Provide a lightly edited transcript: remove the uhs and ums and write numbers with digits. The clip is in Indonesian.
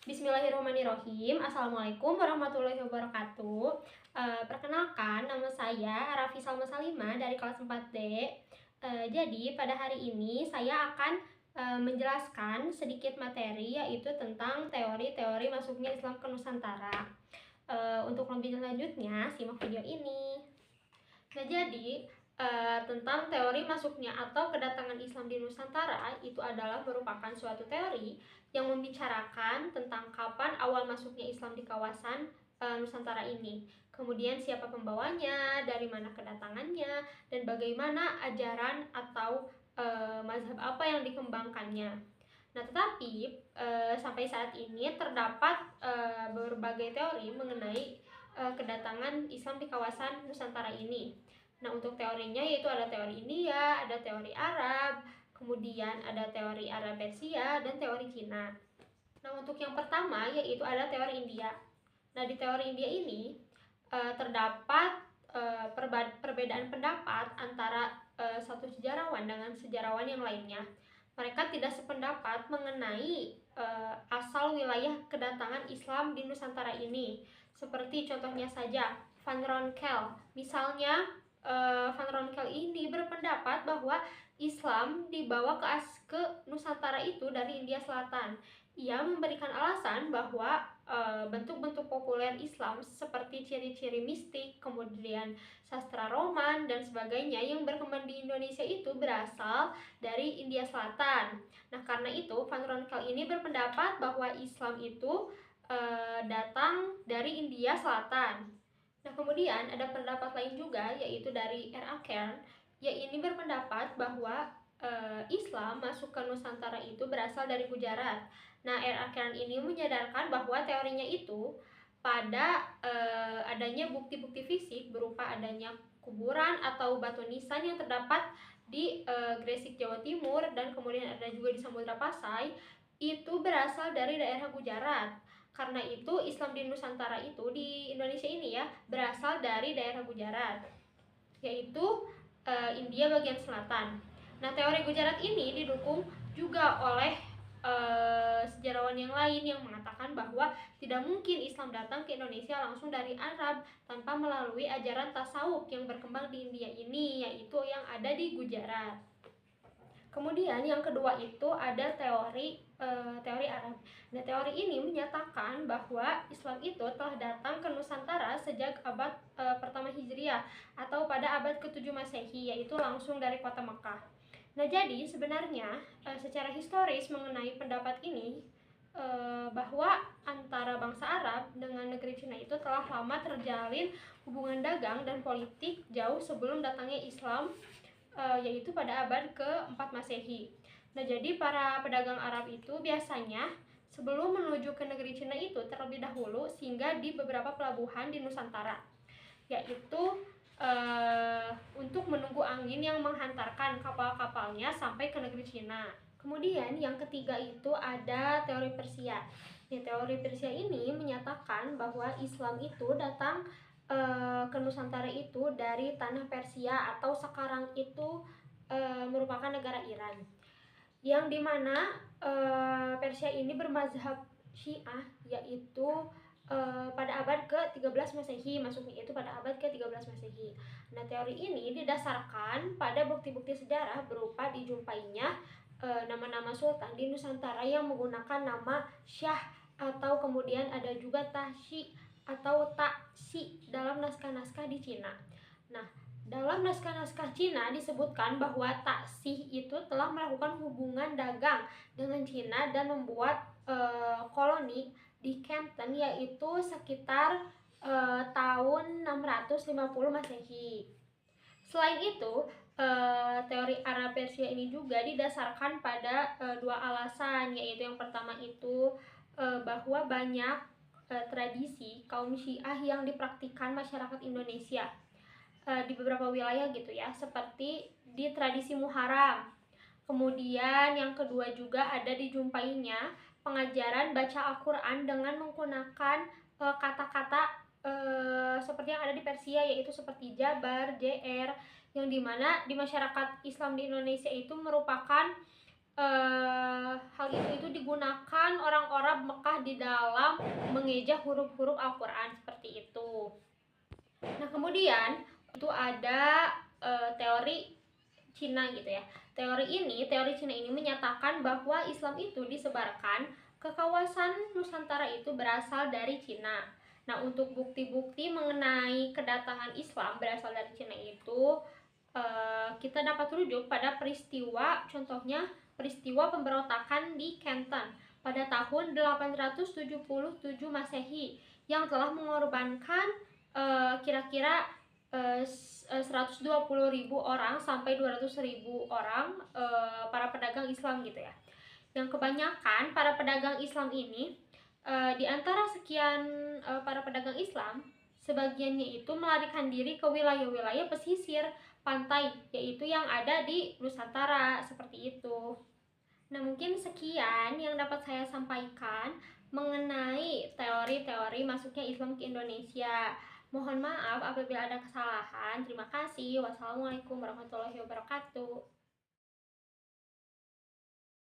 Bismillahirrahmanirrahim. Assalamualaikum warahmatullahi wabarakatuh. Perkenalkan, nama saya Arafi Salma Salima dari kelas 4D. Jadi pada hari ini saya akan menjelaskan sedikit materi, yaitu tentang teori-teori masuknya Islam ke Nusantara. Untuk lebih lanjutnya, simak video ini. Nah, jadi tentang teori masuknya atau kedatangan Islam di Nusantara itu adalah merupakan suatu teori yang membicarakan tentang kapan awal masuknya Islam di kawasan Nusantara ini, kemudian siapa pembawanya, dari mana kedatangannya, dan bagaimana ajaran atau mazhab apa yang dikembangkannya. Nah, tetapi sampai saat ini terdapat berbagai teori mengenai kedatangan Islam di kawasan Nusantara ini. Nah, untuk teorinya yaitu ada teori India, ada teori Arab, kemudian ada teori Arab Persia, dan teori Cina. Nah, untuk yang pertama yaitu ada teori India. Nah, di teori India ini terdapat perbedaan pendapat antara satu sejarawan dengan sejarawan yang lainnya. Mereka tidak sependapat mengenai asal wilayah kedatangan Islam di Nusantara ini. Seperti contohnya saja Van Ronkel. Misalnya Van Ronkel ini berpendapat bahwa Islam dibawa ke Nusantara itu dari India Selatan. Ia memberikan alasan bahwa bentuk-bentuk populer Islam seperti ciri-ciri mistik, kemudian sastra Roman dan sebagainya yang berkembang di Indonesia itu berasal dari India Selatan. Nah, karena itu Van Ronkel ini berpendapat bahwa Islam itu datang dari India Selatan. Nah, kemudian ada pendapat lain juga, yaitu dari R.A. Kern, yang ini berpendapat bahwa Islam masuk ke Nusantara itu berasal dari Gujarat. Nah, R.A. Kern ini menyadarkan bahwa teorinya itu pada adanya bukti-bukti fisik berupa adanya kuburan atau batu nisan yang terdapat di Gresik, Jawa Timur, dan kemudian ada juga di Samudra Pasai, itu berasal dari daerah Gujarat. Karena itu Islam di Nusantara itu di Indonesia ini ya berasal dari daerah Gujarat, yaitu India bagian selatan. Nah, teori Gujarat ini didukung juga oleh sejarawan yang lain yang mengatakan bahwa tidak mungkin Islam datang ke Indonesia langsung dari Arab tanpa melalui ajaran tasawuf yang berkembang di India ini, yaitu yang ada di Gujarat. Kemudian yang kedua itu ada teori Arab. Nah, teori ini menyatakan bahwa Islam itu telah datang ke Nusantara sejak abad pertama Hijriah atau pada abad ke-7 Masehi, yaitu langsung dari kota Mekah. Nah, jadi sebenarnya secara historis mengenai pendapat ini bahwa antara bangsa Arab dengan negeri Cina itu telah lama terjalin hubungan dagang dan politik jauh sebelum datangnya Islam, yaitu pada abad ke-4 Masehi. Nah, jadi para pedagang Arab itu biasanya sebelum menuju ke negeri Cina itu terlebih dahulu singgah di beberapa pelabuhan di Nusantara, yaitu untuk menunggu angin yang menghantarkan kapal-kapalnya sampai ke negeri Cina. Kemudian yang ketiga itu ada teori Persia. Nah, teori Persia ini menyatakan bahwa Islam itu datang ke Nusantara itu dari tanah Persia atau sekarang itu merupakan negara Iran, yang dimana Persia ini bermazhab Syiah, yaitu pada abad ke-13 Masehi, masuknya itu pada abad ke-13 Masehi. Nah, teori ini didasarkan pada bukti-bukti sejarah berupa dijumpainya nama-nama sultan di Nusantara yang menggunakan nama Syah, atau kemudian ada juga Tashi atau Taksi dalam naskah-naskah di Cina. Nah, dalam naskah-naskah Cina disebutkan bahwa Taksih itu telah melakukan hubungan dagang dengan Cina dan membuat koloni di Canton, yaitu sekitar tahun 650 Masehi. Selain itu, teori Arab Persia ini juga didasarkan pada dua alasan, yaitu yang pertama itu bahwa banyak tradisi kaum Syiah yang dipraktikkan masyarakat Indonesia di beberapa wilayah gitu ya, seperti di tradisi Muharram. Kemudian yang kedua juga ada dijumpainya pengajaran baca Al-Quran dengan menggunakan kata-kata seperti yang ada di Persia, yaitu seperti Jabar, JR, yang dimana di masyarakat Islam di Indonesia itu merupakan hal itu digunakan orang-orang Mekah di dalam mengeja huruf-huruf Al-Quran seperti itu. Nah, kemudian itu ada teori Cina gitu ya. Teori Cina ini menyatakan bahwa Islam itu disebarkan ke kawasan Nusantara itu berasal dari Cina. Nah, untuk bukti-bukti mengenai kedatangan Islam berasal dari Cina itu kita dapat rujuk pada peristiwa, contohnya peristiwa pemberontakan di Canton pada tahun 877 Masehi yang telah mengorbankan kira-kira 120.000 orang sampai 200.000 orang para pedagang Islam gitu ya. Yang kebanyakan para pedagang Islam ini di antara sekian para pedagang Islam, sebagiannya itu melarikan diri ke wilayah-wilayah pesisir pantai, yaitu yang ada di Nusantara seperti itu. Nah, mungkin sekian yang dapat saya sampaikan mengenai teori-teori masuknya Islam ke Indonesia. Mohon maaf apabila ada kesalahan. Terima kasih. Wassalamualaikum warahmatullahi wabarakatuh.